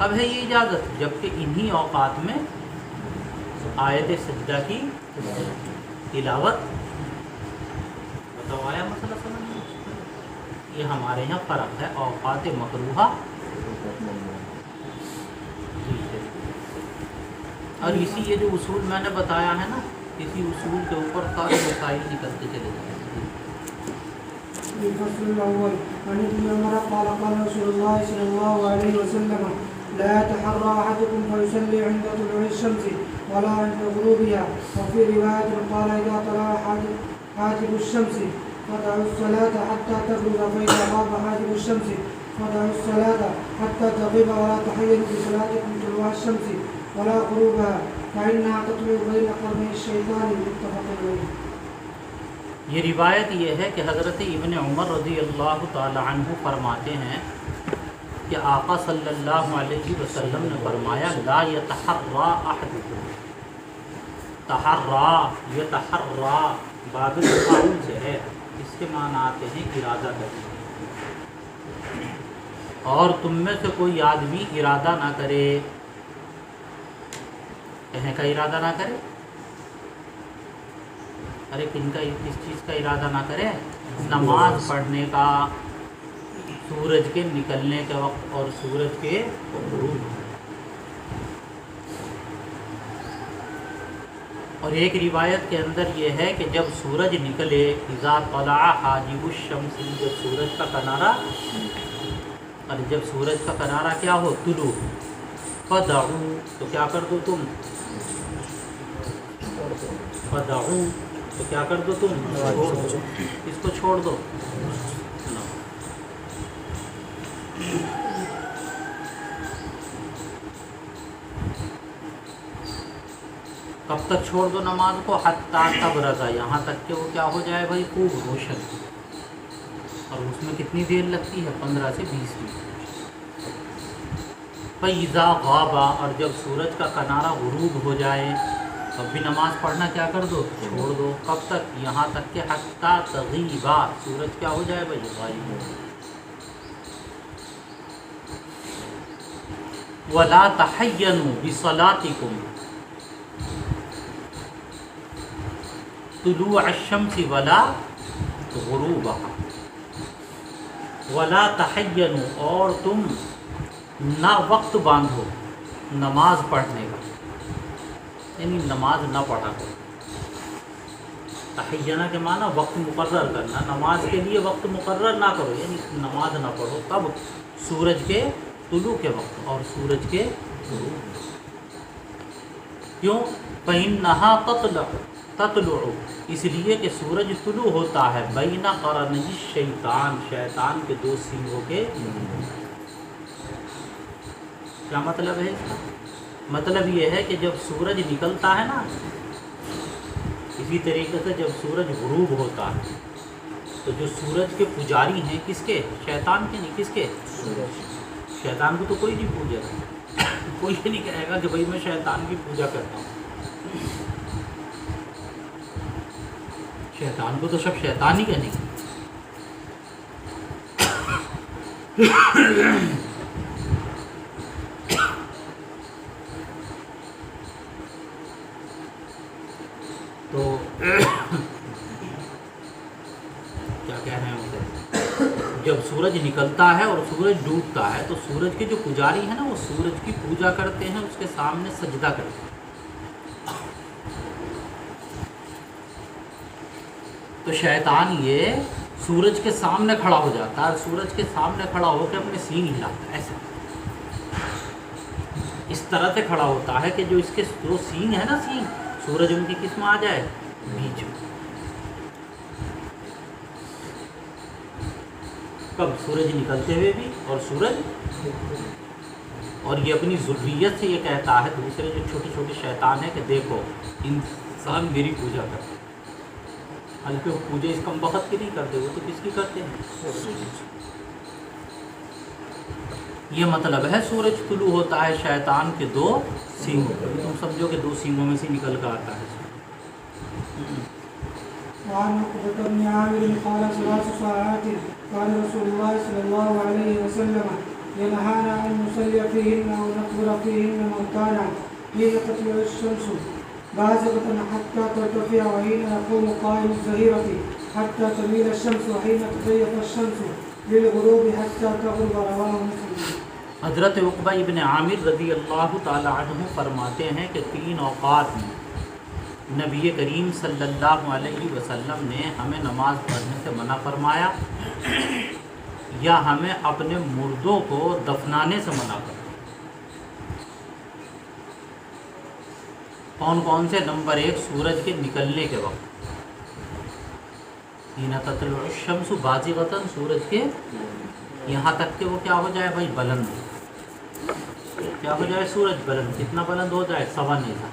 اب ہے یہ اجازت، جبکہ انہی اوقات میں آیت سجدہ کی تلاوت، بتاؤ آیا مسئلہ سمجھ میں؟ یہ ہمارے یہاں فرق ہے اوقات مکروہہ اور اسی یہ جو اصول میں نے بتایا ہے نا، اسی اصول کے اوپر سارے مسائل نکلتے چلے جائیں۔ الفصل الأول عن ابن عمر قال قال رسول الله صلى الله عليه وسلم لا يتحرى أحدكم فيصلي عند طلوع الشمس ولا عند غروبها، وفي رواية قال إذا طلع حاجب الشمس فدعوا الصلاة حتى تغرب، فإذا غاب حاجب الشمس فدعوا الصلاة حتى تغيب، ولا تحينوا بصلاتكم طلوع الشمس ولا غروبها فإنها تطلع بين قرني الشيطان، متفق عليه۔ یہ روایت یہ ہے کہ حضرت ابن عمر رضی اللہ تعالی عنہ فرماتے ہیں کہ آقا صلی اللہ علیہ وسلم نے فرمایا لا یتحرى احدکم، تحرى یتحرى باب التفاعل سے ہے، اس کے معنی آتے ہیں ارادہ کرنا، اور تم میں سے کوئی آدمی ارادہ نہ کرے، کہیں کا ارادہ نہ کرے، ارے کن کا، کس چیز کا ارادہ نہ کرے؟ نماز پڑھنے کا سورج کے نکلنے کے وقت اور سورج کے غروب۔ اور ایک روایت کے اندر یہ ہے کہ جب سورج نکلے، اذا طلع حاجب الشمس، جب سورج کا کنارہ، اور جب سورج کا کنارہ کیا ہو، طلوع، فدعوا، تو کیا کر دو تم، فدعوا، تو کیا کر دو تم، چھوڑ دو، اس کو چھوڑ دو۔ کب تک چھوڑ دو نماز کو؟ حتیٰ تبرز، یہاں تک کہ وہ کیا ہو جائے بھائی، خوب روشن، اور اس میں کتنی دیر لگتی ہے؟ 15 سے 20 منٹ۔ فَإِذَا غَابَ، اور جب سورج کا کنارہ غروب ہو جائے تب بھی نماز پڑھنا کیا کر دو، چھوڑ دو۔ کب تک؟ یہاں تک کہ حتیٰ تغیبا، سورج کیا ہو جائے بھائی، غائب ہو۔ وَلَا تَحَيَّنُوا بِصَلَاتِكُمْ طلوع الشمس ولا غروبها، وَلَا تَحَيَّنُوا، اور تم نہ وقت باندھو نماز پڑھنے کا، یعنی نماز نہ پڑھا کرو۔ تحینہ کے معنی وقت مقرر کرنا، نماز کے لیے وقت مقرر نہ کرو، یعنی نماز نہ پڑھو۔ کب؟ سورج کے طلوع کے وقت اور سورج کے غروب۔ کیوں؟ فَإِنَّهَا تطلع، اس لیے کہ سورج طلوع ہوتا ہے بین قرنی الشیطان، شیطان کے دو سینگوں کے۔ کیا مطلب ہے اس کا؟ مطلب یہ ہے کہ جب سورج نکلتا ہے نا، اسی طریقے سے جب سورج غروب ہوتا ہے تو جو سورج کے پجاری ہیں، کس کے؟ شیطان کے، نہیں کس کے؟ شیطان کو تو کوئی نہیں پوجے گا، کوئی یہ نہیں کہے گا کہ بھائی میں شیطان کی پوجا کرتا ہوں۔ شیطان کو تو سب شیطان ہی کہیں گے۔ تو کیا کہہ رہے ہیں اسے، جب سورج نکلتا ہے اور سورج ڈوبتا ہے تو سورج کے جو پجاری ہیں نا، وہ سورج کی پوجا کرتے ہیں، اس کے سامنے سجدہ کرتے ہیں۔ تو شیطان یہ سورج کے سامنے کھڑا ہو جاتا ہے اور سورج کے سامنے کھڑا ہو کے اپنے سینگ ہلاتا ہے، ایسے اس طرح سے کھڑا ہوتا ہے کہ جو اس کے دو سینگ ہے نا، سینگ، سورج ان کی کس میں آ جائے، بیچ میں۔ کب؟ سورج نکلتے ہوئے بھی اور سورج، اور یہ اپنی ذریت سے یہ کہتا ہے دوسرے جو چھوٹے چھوٹے شیطان ہیں کہ دیکھو انسان میری پوجا کرتے ہیں، حالانکہ وہ پوجا اس کم وقت کی نہیں کرتے، وہ تو کس کی کرتے ہیں؟ یہ مطلب ہے سورج طلوع ہوتا ہے شیطان کے دو سینگوں، تم سمجھو کہ دو سینگوں میں سے نکل کر آتا ہے۔ وعن عقبة بن عامر قال 3 ساعات قال رسول الله صلى الله عليه وسلم ينهانا أن نصلي فيهن أو نقبر فيهن موتانا حين تطلع الشمس بازغة حتى ترتفع وحين يقوم قائم الظهيرة حتى تميل الشمس وحين تضيق الشمس للغروب حتى تغرب. رواه مسلم. حضرت عقبہ ابن عامر رضی اللہ تعالی عنہ فرماتے ہیں کہ 3 اوقات میں نبی کریم صلی اللہ علیہ وسلم نے ہمیں نماز پڑھنے سے منع فرمایا یا ہمیں اپنے مردوں کو دفنانے سے منع فرمایا. کون کون سے؟ نمبر 1 سورج کے نکلنے کے وقت، حین تطلع الشمس بازغۃ، سورج کے یہاں تک کہ وہ کیا ہو جائے بھائی؟ بلند. کیا ہو جائے؟ سورج بلند. کتنا بلند ہو جائے؟ 1.25 نیزہ.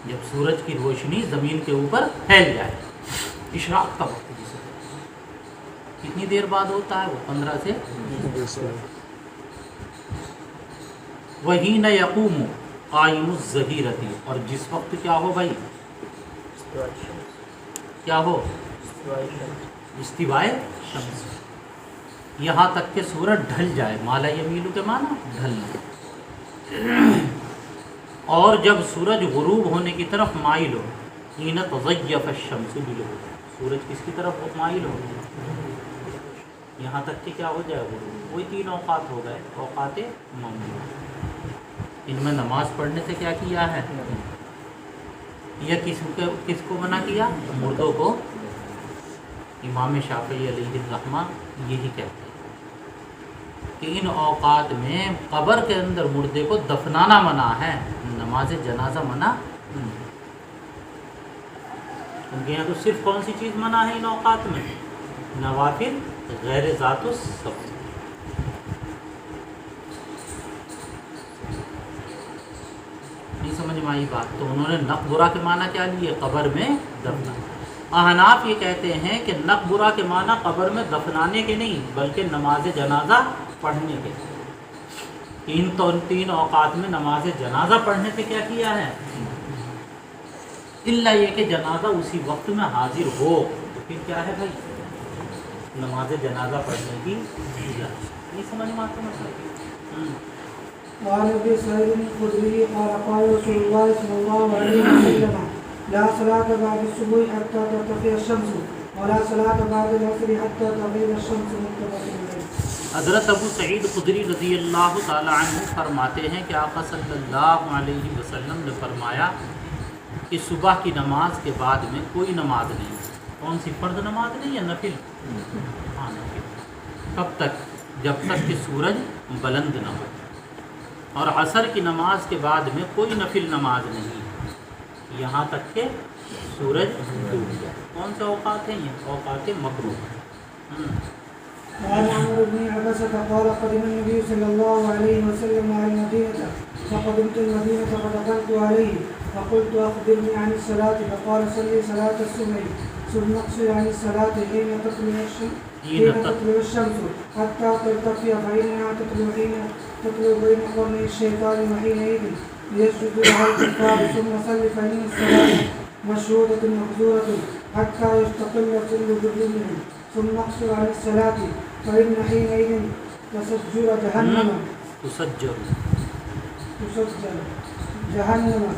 جب سورج کی روشنی زمین کے اوپر پھیل جائے، اشراق کا وقت جسے کتنی دیر بعد ہوتا ہے؟ وہ 15 سے 20 منٹ. وحین یقوم قائم الظہیرۃ، اور جس وقت کیا ہو بھائی؟ کیا ہو؟ استوائے شمس، یہاں تک کہ سورج ڈھل جائے. مالا یمیلو کے معنی ڈھلنا. اور جب سورج غروب ہونے کی طرف مائل ہو، حین تضیف الشمس بالغروب، سورج کس کی طرف مائل ہو؟ یہاں تک کہ کیا ہو جائے؟ غروب. وہی 3 اوقات ہو گئے، اوقات ممنوع. ان میں نماز پڑھنے سے کیا کیا ہے؟ یا کس کو منع کیا؟ مردوں کو. امام شافعی علیہ الرحمہ یہی کہتے ہیں کہ ان اوقات میں قبر کے اندر مردے کو دفنانا منع ہے، نماز جنازہ منع نہیں. ان کے یہاں تو صرف کون سی چیز منع ہے ان اوقات میں؟ نوافل غیر ذات السبب. نہیں سمجھ میں آئی بات؟ تو انہوں نے نقبرہ کے معنی کیا لیے؟ قبر میں دفنا. احناف یہ کہتے ہیں کہ نقبرہ کے معنی قبر میں دفنانے کے نہیں بلکہ نماز جنازہ پڑھنے کے. 3 اوقات میں نماز جنازہ پڑھنے سے کیا کیا ہے؟ الا یہ کہ جنازہ اسی وقت میں حاضر ہو تو پھر کیا ہے بھائی؟ نماز جنازہ پڑھنے کی اجازت. نہیں سمجھ میں آتا مسئلہ؟ وعن ابي سعيد الخدري قال قال رسول الله صلى الله عليه وسلم لا صلاة بعد الصبح حتى ترتفع الشمس ولا صلاة بعد العصر حتى تغيب الشمس. متفق عليه. حضرت ابو سعید خدری رضی اللہ تعالی عنہ فرماتے ہیں کہ آقا صلی اللہ علیہ وسلم نے فرمایا کہ صبح کی نماز کے بعد میں کوئی نماز نہیں. کون سی؟ فرض نماز نہیں یا نفل؟ ہاں نفل. کب تک؟ جب تک کہ سورج بلند نہ ہو. اور عصر کی نماز کے بعد میں کوئی نفل نماز نہیں یہاں تک کہ سورج ڈوب جائے. کون سے اوقات ہیں یہ؟ اوقات مکروہ. وعن عمرو بن عبسة قال قدم النبي صلى الله عليه وسلم على المدينة فقدمت المدينة فدخلت عليه فقلت أخبرني عن الصلاة فقال صلي صلاة الصبح ثم اقصر عن الصلاة حين تطلع الشمس حتى ترتفع فإنها تطلع حين تطلع بين قرني الشيطان وحينئذ يسجد لها الكفار ثم صل فإن الصلاة مشهودة محظورة حتى يستقل كل جرمهم ثم اقصر عن الصلاة فإن حينئذ تسجر جهنم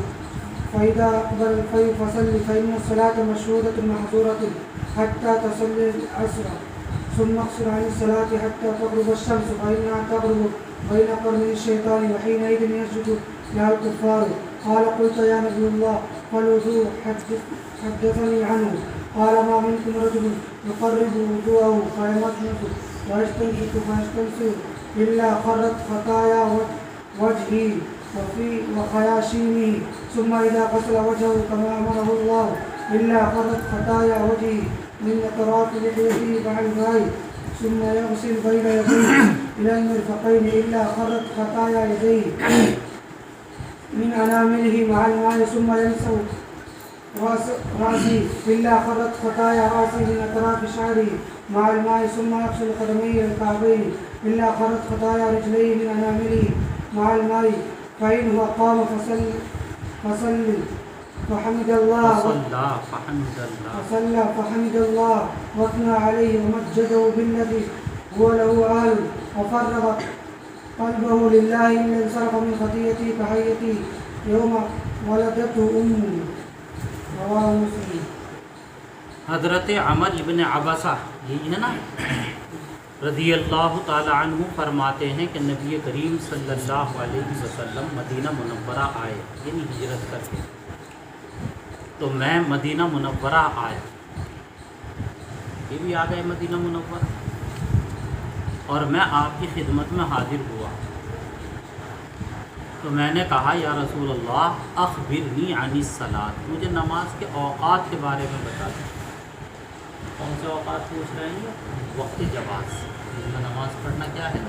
فإذا أقبل الفجر فصل فإن الصلاة مشهودة محظورة حتى تصلي العصر ثم اقصر عن الصلاة حتى تغرب الشمس فإنها تغرب بين قرني الشيطان وحينئذ يسجد لها الكفار. قال قلت يا نبي الله فالوضوء حدثني عنه. قال ما منكم رجل يقرب وضوءه فيمضمض ويستنشق فيستنصر إلا خرت خطايا وجهه وخياشيمه ثم إذا غسل وجهه كما أمره الله إلا خرت خطايا وجهه من أطراف لحيته مع الماء ثم يغسل بين يديه إلى المرفقين إلا خرت خطايا يديه من أنامله مع الماء ثم يمسح رأسي إلا خرت خطايا رأسي من أطراف شعري مع الماء ثم يغسل قدميه الكعبين إلا خرت خطايا رجليه من أنامله مع الماء فإنه قام فصلى فحمد الله واثنى عليه ومجده بالذي هو له أهل وفرغ قلبه لله إلا انصرف من خطيئته كحيته يوم ولدته أمه رواه مسلم. حضرت عمر ابن عبسہ یہی ہے نا رضی اللہ تعالی عنہ فرماتے ہیں کہ نبی کریم صلی اللہ علیہ وسلم مدینہ منورہ آئے، یعنی ہجرت کر کے، تو میں مدینہ منورہ آیا، یہ بھی آ گئے مدینہ منورہ، اور میں آپ کی خدمت میں حاضر ہوا، تو میں نے کہا یا رسول اللہ اخبرنی عن الصلاۃ، مجھے نماز کے اوقات کے بارے میں بتا دیں۔ کون سے اوقات پوچھ رہے ہیں؟ وقت جواز، جس میں نماز پڑھنا کیا ہے،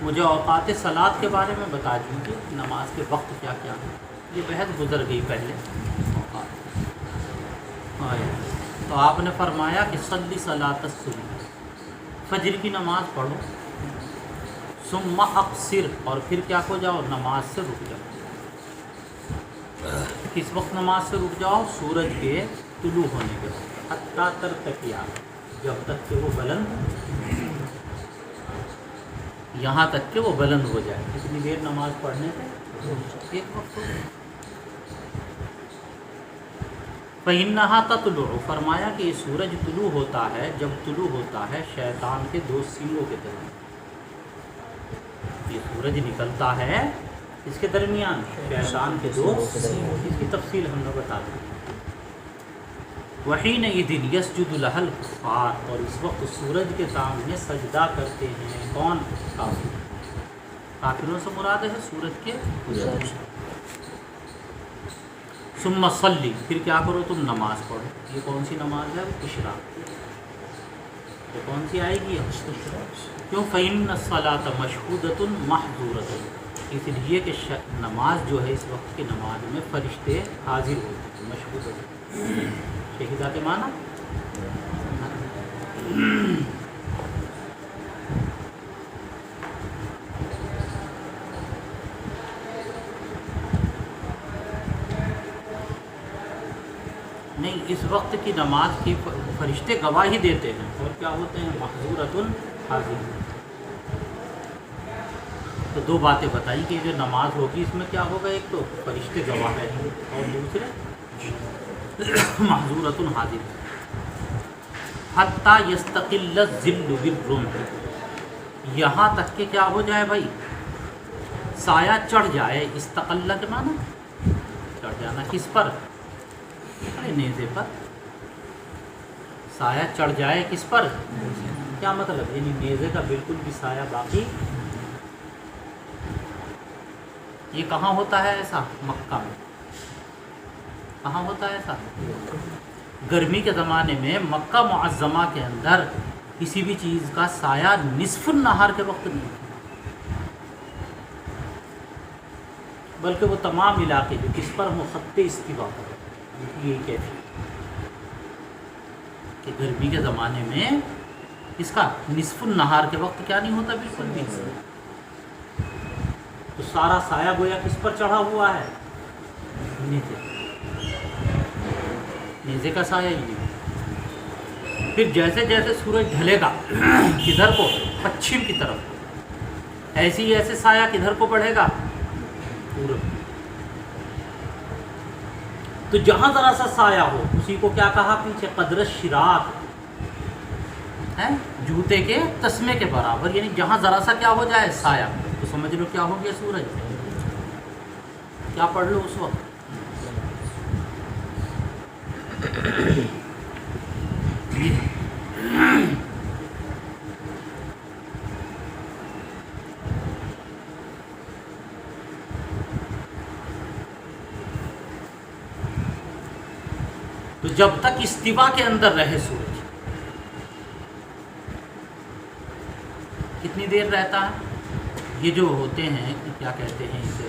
مجھے اوقات صلاۃ کے بارے میں بتا دیجیے، نماز کے وقت کیا کیا ہے۔ یہ بحث گزر گئی پہلے اوقات آئے، تو آپ نے فرمایا کہ صلی صلاۃ الصبح، فجر کی نماز پڑھو، ثم اقصر، اور پھر کیا ہو جاؤ، نماز سے رک جاؤ۔ کس وقت نماز سے رک جاؤ؟ سورج کے طلوع ہونے کے وقت، حتیٰ ترتقیا، جب تک کہ وہ بلند، یہاں تک کہ وہ بلند ہو جائے۔ کتنی دیر نماز پڑھنے سے؟ ایک وقت ہو جائے۔ فإنها تطلع، فرمایا کہ یہ سورج طلوع ہوتا ہے، جب طلوع ہوتا ہے شیطان کے دو سینگوں کے درمیان، یہ سورج نکلتا ہے اس کے درمیان شیطان کے دو سینگوں، اس کی تفصیل ہم نے بتا دی۔ وحینئذ یسجد لها الکفار، اور اس وقت سورج کے سامنے سجدہ کرتے ہیں کون؟ کافر۔ کافروں سے مراد ہے سورج کے غروب۔ ثم صلی، پھر کیا کرو تم؟ نماز پڑھو۔ یہ کون سی نماز ہے؟ اشراق۔ یہ کون سی آئے گی؟ کیوں؟ فإن الصلاۃ مشہودۃ محظورۃ، اس لیے کہ نماز جو ہے اس وقت کی نماز میں فرشتے حاضر ہوتے ہیں، مشہودۃ شہیدہ کے معنی نہیں، اس وقت کی نماز کی فرشتے گواہی دیتے ہیں، اور کیا ہوتے ہیں؟ محظورۃ حاضر۔ تو دو باتیں بتائی کہ جو نماز ہوگی اس میں کیا ہوگا، ایک تو فرشتے گواہ ہیں، اور دوسرے محظورۃ حاضر۔ حتیٰ یستقل الظل بالرمح، یہاں تک کہ کیا ہو جائے بھائی، سایہ چڑھ جائے۔ استقل کے معنی چڑھ جانا، کس پر؟ نیزے پر سایہ چڑھ جائے، کس پر؟ کیا مطلب؟ یعنی نیزے کا بالکل بھی سایہ باقی۔ یہ کہاں ہوتا ہے ایسا؟ مکہ میں۔ کہاں ہوتا ہے ایسا؟ گرمی کے زمانے میں مکہ معظمہ کے اندر کسی بھی چیز کا سایہ نصف النہار کے وقت نہیں، بلکہ وہ تمام علاقے جو کس پر مخط استوا پر، یہی کیفیت کہ گرمی کے زمانے میں اس کا نصف النہار کے وقت کیا نہیں ہوتا، بالکل بھی نہیں، تو سارا سایہ گویا کس پر چڑھا ہوا ہے؟ نیزے، نیزے کا سایہ ہی نہیں۔ پھر جیسے جیسے سورج ڈھلے گا کدھر کو؟ پچھم کی طرف، ایسے ہی ایسے سایہ کدھر کو بڑھے گا؟ پورب۔ تو جہاں ذرا سا سایہ ہو اسی کو کیا کہا پیچھے؟ قدر الشراک، ہے جوتے کے تسمے کے برابر، یعنی جہاں ذرا سا کیا ہو جائے سایہ، تو سمجھ لو کیا ہو گیا سورج۔ کیا پڑھ لو اس وقت؟ تو جب تک استوا کے اندر رہے سورج، کتنی دیر رہتا ہے؟ یہ جو ہوتے ہیں کیا کہتے ہیں اسے،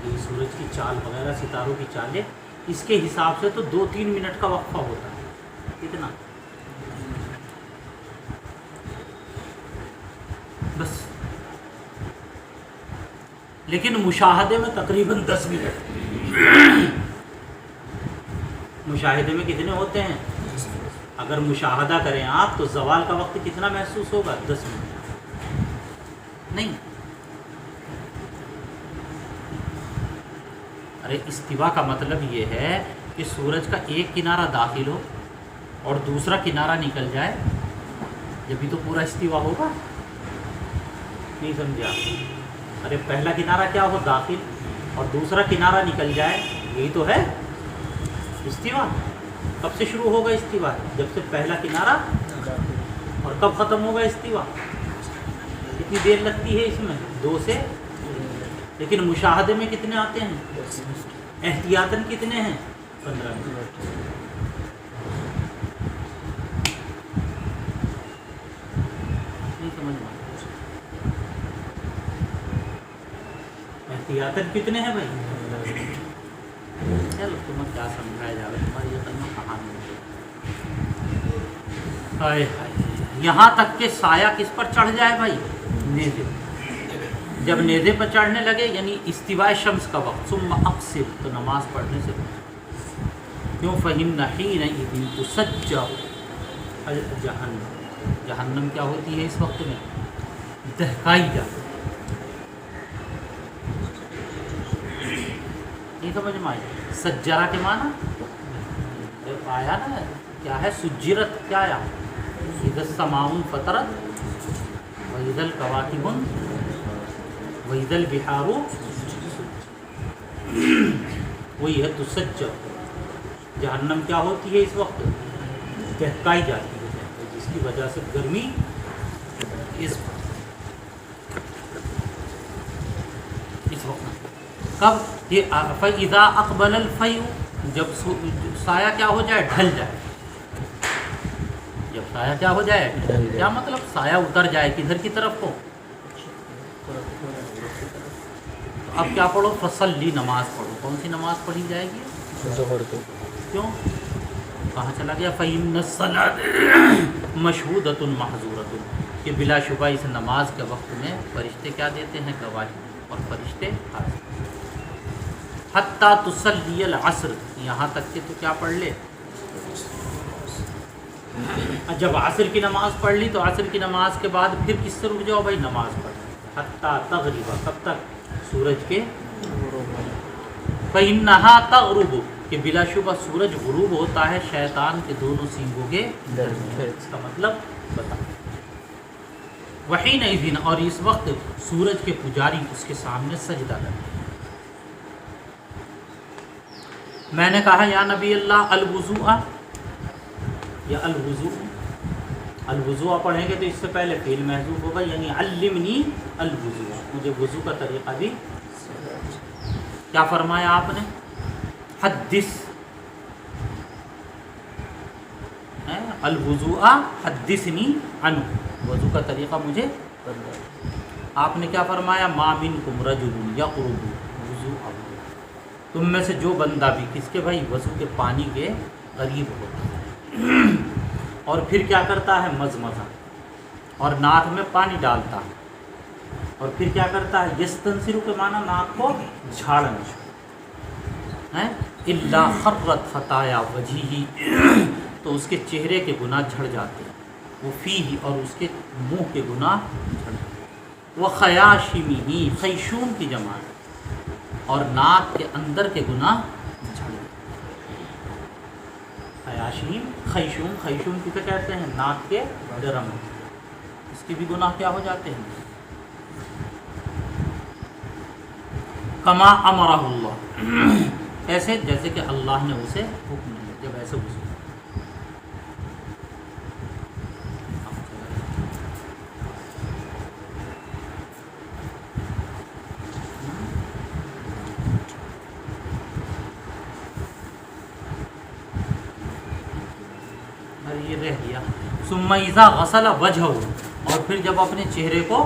یہ سورج کی چال وغیرہ، ستاروں کی چالیں، اس کے حساب سے تو 2-3 منٹ کا وقفہ ہوتا ہے، کتنا؟ بس، لیکن مشاہدے میں تقریباً 10 منٹ مشاہدے میں کتنے ہوتے ہیں؟ اگر مشاہدہ کریں آپ تو زوال کا وقت کتنا محسوس ہوگا؟ 10 منٹ نہیں. ارے استوا کا مطلب یہ ہے کہ سورج کا ایک کنارہ داخل ہو اور دوسرا کنارہ نکل جائے، جبھی تو پورا استوا ہوگا. نہیں سمجھے آپ؟ ارے پہلا کنارہ کیا ہو؟ داخل، اور دوسرا کنارہ نکل جائے، یہی تو ہے استوا. کب سے شروع ہوگا استوا؟ جب سے پہلا کنارہ. اور کب ختم ہوگا استوا؟ کتنی دیر لگتی ہے اس میں؟ 2 سے. لیکن مشاہدے میں کتنے آتے ہیں؟ احتیاطاً کتنے ہیں؟ 15 منٹ. نہیں سمجھ میں؟ احتیاطاً کتنے ہیں بھائی؟ چلو تمہیں کیا سمجھایا جائے، تمہاری یہ کلمہ کہاں ملے. ہائے ہائے، یہاں تک کہ سایہ کس پر چڑھ جائے بھائی؟ نیزے. جب نیزے پر چڑھنے لگے یعنی استواء شمس کا وقت، ثم اقصر، تو نماز پڑھنے سے کیوں؟ فإن حينئذ تسجر جہنم. جہنم کیا ہوتی ہے اس وقت میں؟ دہکائی جاتی. نہیں سمجھ میں آئی؟ سجرہ کے معنی آیا نا، کیا ہے؟ سجرت کیا آیا؟ اذا السماء انفطرت واذا الكواكب واذا البحار، وہی ہے تسجر. جہنم کیا ہوتی ہے اس وقت؟ دہکائی جاتی ہے، جس کی وجہ سے گرمی اس وقت. کب؟ یہ فَإِذَا أَقْبَلَ الْفَيْءُ، جب سایہ کیا ہو جائے؟ ڈھل جائے. جب سایہ کیا ہو جائے؟ کیا مطلب؟ سایہ اتر جائے. کدھر کی طرف ہو؟ تو اب کیا پڑھو؟ فصلی، نماز پڑھو. کون سی نماز پڑھی جائے گی؟ ظہر کو. کیوں؟ کہاں چلا گیا؟ فَإِنَّ الصَّلَاةَ مَشْهُودَةٌ مَحْظُورَةٌ، کہ بلا شبہ اس نماز کے وقت میں فرشتے کیا دیتے ہیں؟ گواہی. اور فرشتے حاضر. حتیٰ تصلی العصر، یہاں تک کہ تو کیا پڑھ لے؟ جب عصر کی نماز پڑھ لی تو عصر کی نماز کے بعد پھر کس سے رک جاؤ بھائی؟ نماز پڑھ. حتیٰ تغرب، کب تک؟ سورج کے. فإنها تغرب، کہ بلا شبہ سورج غروب ہوتا ہے شیطان کے دونوں سینگوں کے درمیان. اس کا مطلب بتا. وحینئذ، اور اس وقت سورج کے پجاری اس کے سامنے سجدہ کرتے ہیں. میں نے کہا یا نبی اللہ الوضوء، یا الوضوء، الوضوء پڑھیں گے تو اس سے پہلے فعل محذوف ہوگا، یعنی علمنی الوضوء، مجھے وضو کا طریقہ بھی. کیا فرمایا آپ نے؟ حدث الوضوء حدثنی عنہ، وضو کا طریقہ مجھے. آپ نے کیا فرمایا؟ ما منکم رجل یقرب وضوءہ، تم میں سے جو بندہ بھی، کس کے بھائی؟ وضو کے پانی کے قریب ہوتا ہے اور پھر کیا کرتا ہے؟ مزمزہ، اور ناک میں پانی ڈالتا ہے، اور پھر کیا کرتا ہے؟ یستنثر کے معنی ناک کو جھاڑنا ہے. الا خرت خطایا وجہہ، تو اس کے چہرے کے گناہ جھڑ جاتے ہیں. وہ فیہ، اور اس کے منہ کے گناہ جھڑ. وہ خیاشمہ، خیشوم کی جمع ہے، اور ناک کے اندر کے گناہ جھڑ. خیاشیم، خیشوم، خیشوم کسے کہتے ہیں؟ ناک کے ڈرم، اس کے بھی گناہ کیا ہو جاتے ہیں؟ کما امرہ اللہ، ایسے جیسے کہ اللہ نے اسے حکم دیا. جب ایسے وضو یہ رہ گیا. ثم اذا غسل وجہہ، اور پھر جب اپنے چہرے کو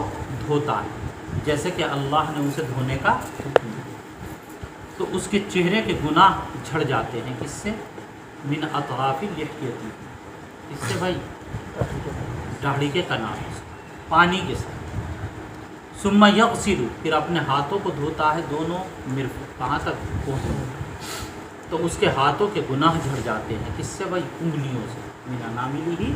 دھوتا ہے جیسے کہ اللہ نے اسے دھونے کا حکم دیا، تو اس کے چہرے کے گناہ جھڑ جاتے ہیں. کس سے؟ من اطراف لحیتہ، کس سے بھائی؟ داڑھی کے کنارے سے، پانی کے ساتھ. ثم یغسل، پھر اپنے ہاتھوں کو دھوتا ہے دونوں مرفق، کہاں تک؟ پہنچ. تو تو اس کے ہاتھوں کے گناہ جھڑ جاتے ہیں. کس سے بھائی؟ انگلیوں سے. مینا نامی ہی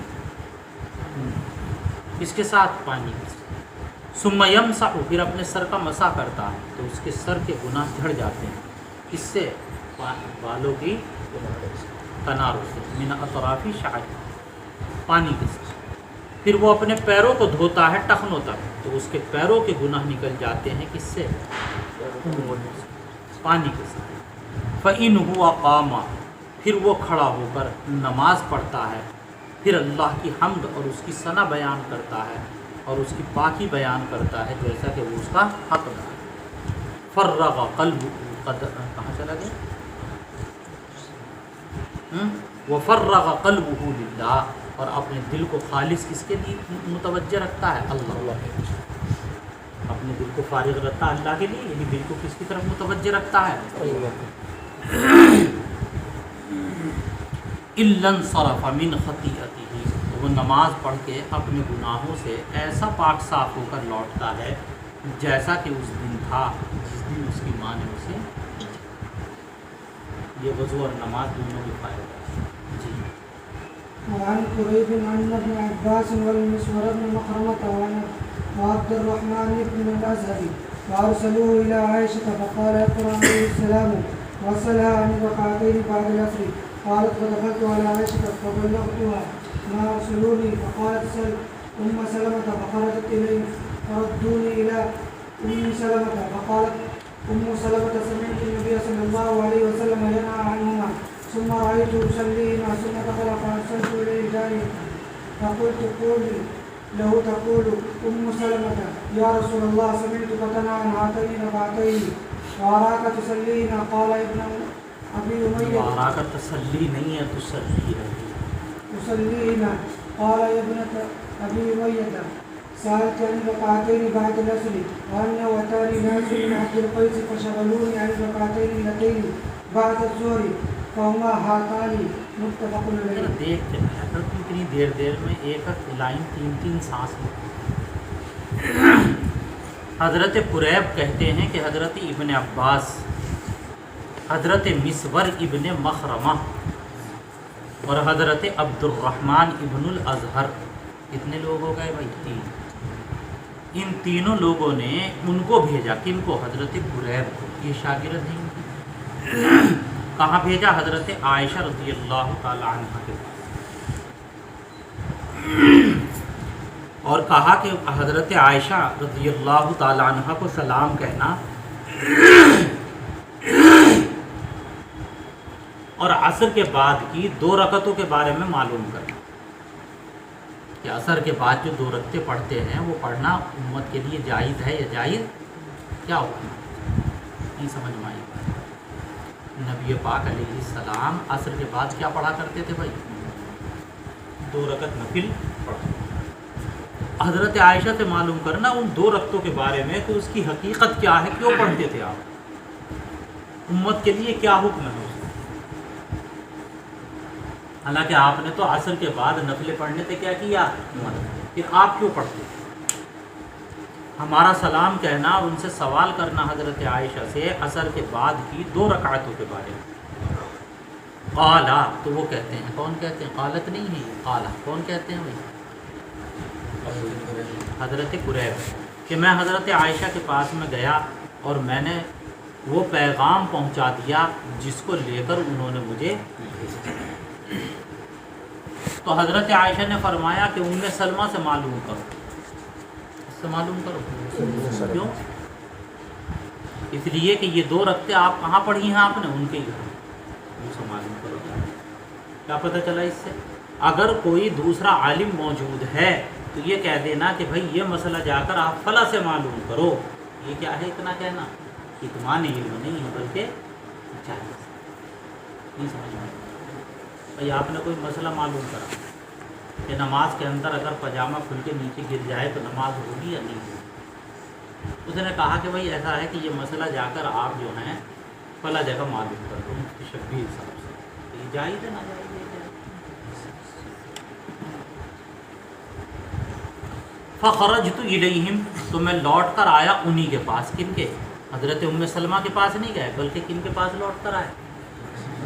اس کے ساتھ پانی کے ساتھ. ثم یمسح، پھر اپنے سر کا مسح کرتا ہے تو اس کے سر کے گناہ جھڑ جاتے ہیں. کس سے؟ بالوں کی کناروں سے. من اطراف شعر، پانی کے ساتھ. پھر وہ اپنے پیروں کو دھوتا ہے ٹخنوں تک تو اس کے پیروں کے گناہ نکل جاتے ہیں. کس سے؟ پانی کے ساتھ. فَإِنْ هُوَ قَامَ، پھر وہ کھڑا ہو کر نماز پڑھتا ہے، پھر اللہ کی حمد اور اس کی ثنا بیان کرتا ہے اور اس کی پاکی بیان کرتا ہے جیسا کہ وہ اس کا حق ہے. فرغ قلبہ، کہاں چلا گیا؟ وَفَرَّغَ قَلْبُهُ لِلَّهِ، اور اپنے دل کو خالص کس کے لیے متوجہ رکھتا ہے؟ اللہ. اپنے دل کو فارغ رکھتا ہے اللہ کے لیے، یعنی دل کو کس کی طرف متوجہ رکھتا ہے؟ إِلَّا انصَرَفَ مِنْ خَطِيئَتِهِ، تو وہ نماز پڑھ کے اپنے گناہوں سے ایسا پاک صاف ہو کر لوٹتا ہے جیسا کہ اس دن تھا جس دن اس کی ماں نے اسے. یہ وضو اور نماز دونوں کے فائدہ ہے. جی. وعن قريب عن ابن عباس والمسور بن مخرمة وعبد الرحمن بن الأزهري وأرسلوه إلى عائشة فقال اقرأ عليه السلام وسألها عن ركعتين بعد العصر. قالت فدخلت على عائشة فبلغتها ما أرسلوني فقالت سل أم سلمة فخرجت إليه فردوني إلى أم سلمة فقالت أم سلمة سمعت النبي صلى الله عليه وسلم ينهى عنهما ثم رأيته يصليهما ثم دخل فأرسلت إليه جارية فقلت قولي له تقول أم سلمة يا رسول الله سمعتك تنهى عن هاتين ركعتين وأراك تصليهما. قال ابن أبي أمية وأراك تصلي نہیں ہے تصليهما. قال يا ابنة أبي أمية سألت عن ركعتين بعد العصر وأن وتاني ناس من عبد القيس فشغلوني عن ركعتين اللتين بعد الظهر فهما هاتان متفق علیہ. دیکھتے ہیں اگر تم اتنی دیر میں ایک لائن تین سانس میں. حضرت قریب کہتے ہیں کہ حضرت ابن عباس، حضرت مسور ابن مخرمہ اور حضرت عبد الرحمن ابن الازہر، کتنے لوگ ہو گئے بھائی؟ 3. ان تینوں لوگوں نے ان کو بھیجا. کن کو؟ حضرت قریب کو. یہ شاگرد ہیں ان کی. کہاں بھیجا؟ حضرت عائشہ رضی اللہ تعالی عنہ کے پاس. اور کہا کہ حضرت عائشہ رضی اللہ تعالی عنہ کو سلام کہنا اور عصر کے بعد کی 2 رکعتوں کے بارے میں معلوم کرنا کہ عصر کے بعد جو 2 رکعتیں پڑھتے ہیں وہ پڑھنا امت کے لیے جائز ہے یا جائز کیا ہوگا؟ نہیں سمجھ میں آئی. نبی پاک علیہ السلام عصر کے بعد کیا پڑھا کرتے تھے بھائی؟ 2 رکعت نفل پڑھا. حضرت عائشہ سے معلوم کرنا ان 2 رکعتوں کے بارے میں کہ اس کی حقیقت کیا ہے، کیوں پڑھتے تھے آپ، امت کے لیے کیا حکم ہے. حالانکہ آپ نے تو عصر کے بعد نفلیں پڑھنے سے کیا کیا، پھر آپ کیوں پڑھتے؟ ہمارا سلام کہنا اور ان سے سوال کرنا حضرت عائشہ سے عصر کے بعد کی 2 رکعتوں کے بارے میں. قالا، تو وہ کہتے ہیں، کون کہتے ہیں؟ قالت نہیں ہے، قالا. کون کہتے ہیں بھائی؟ حضرت قریب. کہ میں حضرت عائشہ کے پاس میں گیا اور میں نے وہ پیغام پہنچا دیا جس کو لے کر انہوں نے مجھے بھیجا. تو حضرت عائشہ نے فرمایا کہ ام سلمہ سے معلوم کرو. اس سے معلوم کرو. کیوں؟ اس لیے کہ یہ 2 رکعتیں آپ کہاں پڑھی ہیں آپ نے؟ ان کے گھر. ان سے معلوم کرو. کیا پتہ چلا اس سے؟ اگر کوئی دوسرا عالم موجود ہے تو یہ کہہ دینا کہ بھائی یہ مسئلہ جا کر آپ فلاں سے معلوم کرو. یہ کیا ہے اتنا کہنا؟ اتمان علم نہیں ہے بلکہ جائز. نہیں سمجھ میں؟ بھائی آپ نے کوئی مسئلہ معلوم کرا کہ نماز کے اندر اگر پاجامہ کھل کے نیچے گر جائے تو نماز ہوگی یا نہیں ہوگی. اس نے کہا کہ بھائی ایسا ہے کہ یہ مسئلہ جا کر آپ جو ہیں فلاں جگہ معلوم کر دو شبیر صاحب سے. یہ جائز ہے نا جائز؟ فخرجت الیہم، تو میں لوٹ کر آیا انہی کے پاس. کن کے؟ حضرت ام سلمہ کے پاس نہیں گئے بلکہ کن کے پاس لوٹ کر آئے؟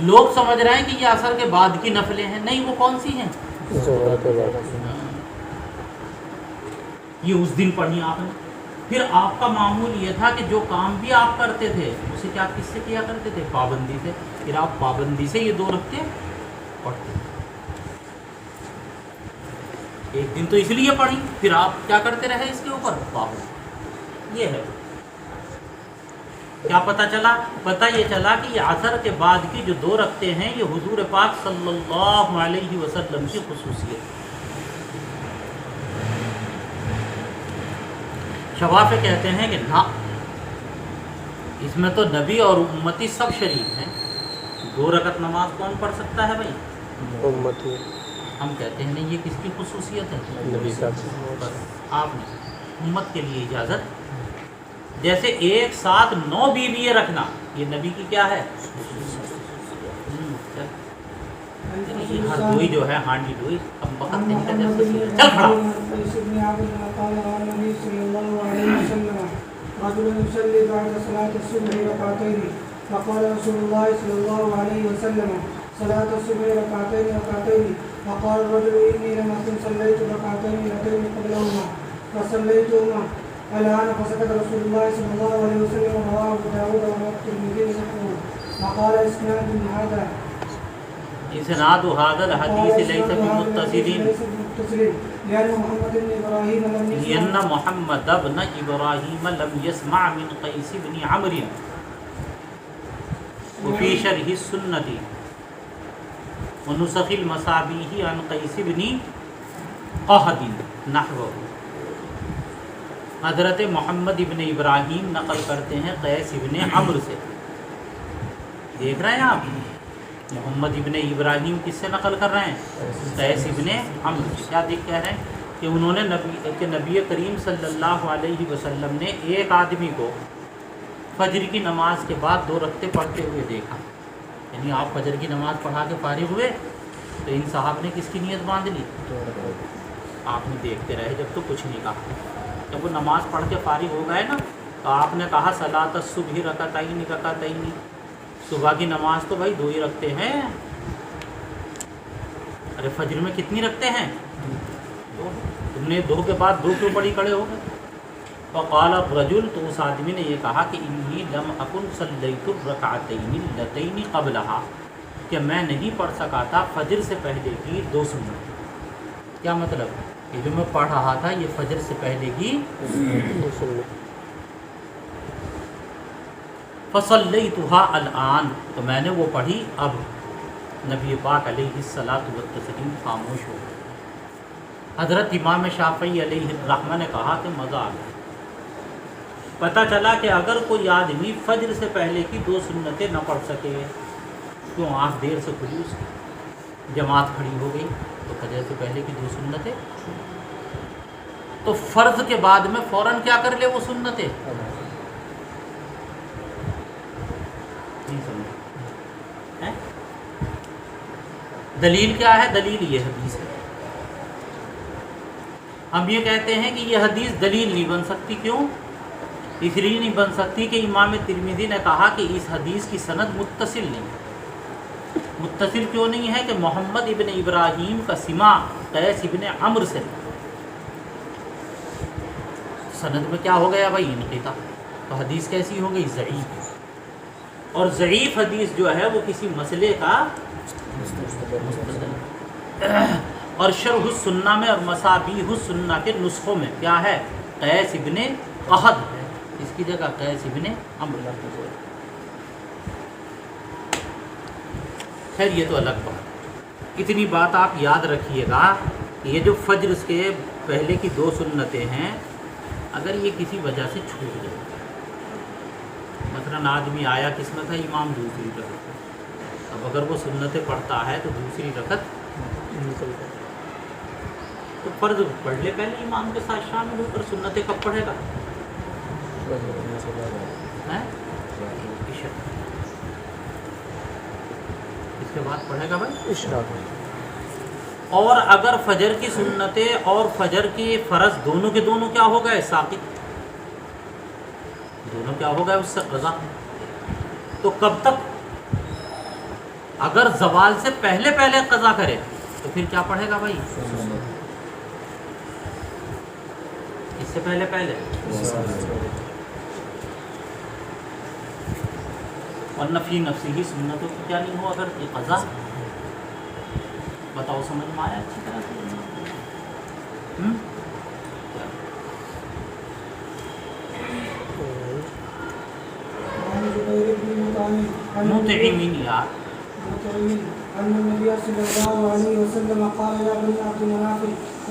لوگ سمجھ رہے ہیں کہ یہ عصر کے بعد کی نفلیں ہیں، نہیں، وہ کون سی ہیں؟ یہ اس دن پڑھی آپ نے۔ پھر آپ کا معمول یہ تھا کہ جو کام بھی آپ کرتے تھے اسے کیا کس سے کیا کرتے تھے؟ پابندی سے۔ پھر آپ پابندی سے یہ 2 رکھتے پڑھتے تھے۔ ایک دن تو اس لیے پڑھی، پھر آپ کیا کرتے رہے اس کے اوپر؟ پابندی۔ یہ ہے کیا پتہ چلا؟ پتہ یہ چلا کہ یہ عصر کے بعد کی جو 2 رکھتے ہیں یہ حضور پاک صلی اللہ علیہ وسلم کی خصوصیت ہے۔ شوافع کہتے ہیں کہ نہ، اس میں تو نبی اور امتی سب شریک ہیں۔ 2 رکعت نماز کون پڑھ سکتا ہے بھائی؟ امتی۔ ہم کہتے ہیں نہیں، یہ کس کی خصوصیت ہے؟ نبی صاحب۔ بس آپ نے امت کے لیے اجازت، جیسے ایک ساتھ 9 بیوییں رکھنا یہ نبی کی کیا ہے؟ یہ ہر دوئی جو ہے ہانڈی دوئی، اب وقت نہیں کا جب چل کھڑا۔ رجل يصلي بعد صلاة الصبح ركعتين فقال رسول الله صلى الله عليه وسلم صلاة الصبح ركعتين ركعتين فقال الرجل إني لم أكن صليت ركعتين ركعتين قبلهما فصليتهما الآن فسكت رسول الله صلى الله عليه وسلم رواه أبو داود والترمذي نحوه فقال إسناد هذا اسناد هذا الحديث ليس بمتصل لأن محمد بن إبراهيم لم يسمع من قيس بن عمرو وفي شرح السنة ونسخ المصابيح عن قيس بن قهد نحوه۔ حضرت محمد ابن ابراہیم نقل کرتے ہیں قیس ابن عمرو سے۔ دیکھ رہے ہیں آپ، محمد ابن ابراہیم کس سے نقل کر رہے ہیں؟ قیس ابن عمرو۔ کیا کہہ رہے ہیں؟ کہ انہوں نے نبی کریم صلی اللہ علیہ وسلم نے ایک آدمی کو فجر کی نماز کے بعد 2 رکعتیں پڑھتے ہوئے دیکھا۔ یعنی آپ فجر کی نماز پڑھا کے فارغ ہوئے تو ان صاحب نے کس کی نیت باندھ لی؟ آپ نے دیکھتے رہے جب تو کچھ نہیں کہا۔ جب وہ نماز پڑھ کے فارغ ہو گئے نا تو آپ نے کہا صلاۃ الصبح رکعتین رکعتین، صبح کی نماز تو بھائی 2 ہی رکھتے ہیں، ارے فجر میں کتنی رکھتے ہیں؟ 2۔ تم نے 2 کے بعد 2 کیوں پڑھی کھڑے ہو گئے؟ فقال الرجل، تو اس آدمی نے یہ کہا کہ انی لم اکن صلیت الرکعتین اللتین قبلہا، کہ میں نہیں پڑھ سکا تھا فجر سے پہلے کی 2 سنت۔ کیا مطلب؟ کہ جو میں پڑھ رہا تھا یہ فجر سے پہلے کی سنت۔ فصلیتها الآن، تو میں نے وہ پڑھی اب۔ نبی پاک علیہ الصلاۃ والتسلیم خاموش ہو گئے۔ حضرت امام شافعی علیہ الرحمہ نے کہا کہ مزہ آ گیا۔ پتہ چلا کہ اگر کوئی آدمی فجر سے پہلے کی 2 سنتیں نہ پڑھ سکے، کیوں آنکھ دیر سے کھلی اس کی، جماعت کھڑی ہو گئی تو فجر سے پہلے کی 2 سنتیں، تو فرض کے بعد میں فوراً کیا کر لے وہ سنتیں؟ نہیں سمجھ؟ دلیل کیا ہے؟ دلیل یہ حدیث ہے۔ ہم یہ کہتے ہیں کہ یہ حدیث دلیل نہیں بن سکتی۔ کیوں؟ اس لیے نہیں بن سکتی کہ امام ترمذی نے کہا کہ اس حدیث کی سند متصل نہیں ہے۔ متصل کیوں نہیں ہے؟ کہ محمد ابن ابراہیم کا سماع قیس ابن عمرو سے، سند میں کیا ہو گیا بھائی؟ انقطاع۔ تو حدیث کیسی ہو گئی؟ ضعیف۔ اور ضعیف حدیث جو ہے وہ کسی مسئلے کا مستدل، اور شرح السنہ میں اور مصابیح السنہ کے نسخوں میں کیا ہے؟ قیس ابن قہد ہے، اس کی جگہ قیس ابن عمرو۔ خیر یہ تو الگ بات ہے۔ اتنی بات آپ یاد رکھیے گا کہ یہ جو فجر کے پہلے کی 2 سنتیں ہیں، اگر یہ کسی وجہ سے چھوٹ جائے، مثلاً آدمی آیا کس میں تھا؟ امام دوسری رکعت، اب اگر وہ سنتیں پڑھتا ہے تو دوسری رکعت تو فرض پڑھ لے پہلے امام کے ساتھ شامل ہو کر، سنتیں کب پڑھے گا؟ اس کے بعد پڑھے گا بھائی اشراق۔ اور اگر فجر کی سنتیں اور فجر کی فرض دونوں کے دونوں کیا ہو گئے؟ ساقط، دونوں کیا ہو گئے اس سے قضا، تو کب تک؟ اگر زوال سے پہلے پہلے قضا کرے تو پھر کیا پڑھے گا بھائی؟ اس سے پہلے پہلے ورنہ فی نفسی ہی سنتوں کی کیا نہیں ہو اگر یہ قضا؟ بتاؤ سمجھ میں آیا اچھی طرح سے؟ وعن جبير بن مطعم مطعمین یار أن النبي صلى الله عليه وسلم قال يا بني عبد مناف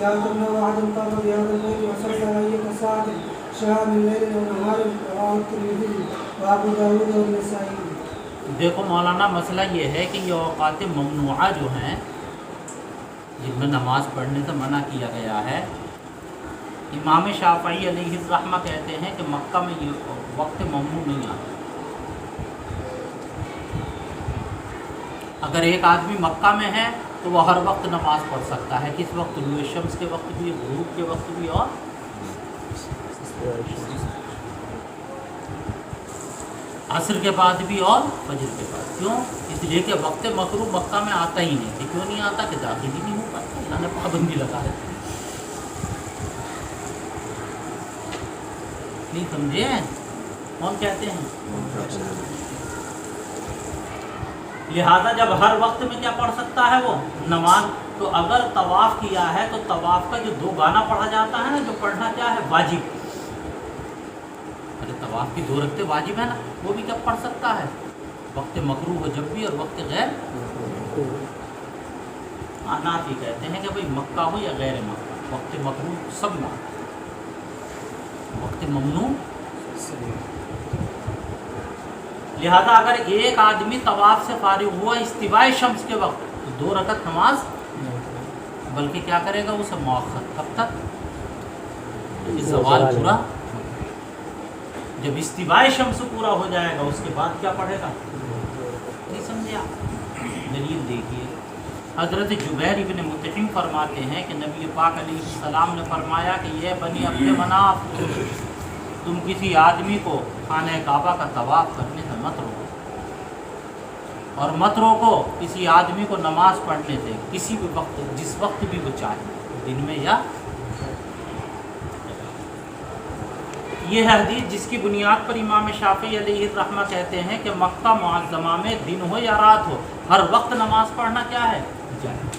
لا تمنعوا أحدا قام بهذا الليل وصلى أية ساعة شاء من ليل أو نهار رواه الترمذي وأبو داود والنسائي. دیکھو مولانا مسئلہ یہ ہے کہ یہ اوقات ممنوعہ جو ہیں جن میں نماز پڑھنے سے منع کیا گیا ہے، امام شافعی علیہ الرحمہ کہتے ہیں کہ مکہ میں یہ وقت ممنوع نہیں آتا۔ اگر ایک آدمی مکہ میں ہے تو وہ ہر وقت نماز پڑھ سکتا ہے، کس وقت؟ طلوع شمس کے وقت بھی، غروب کے وقت بھی، اور عصر کے بعد بھی اور فجر کے بعد۔ کیوں؟ اس لیے کہ وقت مکروہ مکہ میں آتا ہی نہیں کہ کیوں نہیں آتا کہ داخل ہی نہیں ہو پاتا، اللہ نے پابندی لگا ہے۔ نہیں سمجھے؟ کون کہتے ہیں؟ لہذا جب ہر وقت میں کیا پڑھ سکتا ہے وہ نماز، تو اگر طواف کیا ہے تو طواف کا جو دو گانا پڑھا جاتا ہے نا، جو پڑھنا کیا ہے؟ واجب۔ ارے طواف کی دو رکعتیں واجب ہے نا، وہ بھی کب پڑھ سکتا ہے؟ وقت مکروہ ہو جب بھی، اور وقت غیر حنفی یہ کہتے ہیں کہ بھئی مکہ ہو یا غیر مکہ، وقت مکروہ سب میں، وقت ممنوع۔ لہذا اگر ایک آدمی طواف سے فارغ ہوا استواء شمس کے وقت تو دو رکعت نماز، بلکہ کیا کرے گا اسے مؤخر، کب تک؟ زوال پورا، جب استواء شمس پورا ہو جائے گا اس کے بعد کیا پڑھے گا؟ نہیں سمجھے آپ؟ دلیل دیکھیے، حضرت جبیر ابن مطعم فرماتے ہیں کہ نبی پاک علیہ السلام نے فرمایا کہ یہ بنی عبد مناف، تم کسی آدمی کو خانہ کعبہ کا طواف کرنے سے مت روکو، اور مت روکو کسی آدمی کو نماز پڑھنے سے کسی بھی وقت، جس وقت بھی وہ چاہے، دن میں یا۔ یہ ہے حدیث جس کی بنیاد پر امام شافعی علیہ الرحمہ کہتے ہیں کہ مکہ معظمہ میں دن ہو یا رات ہو ہر وقت نماز پڑھنا کیا ہے؟ جائز۔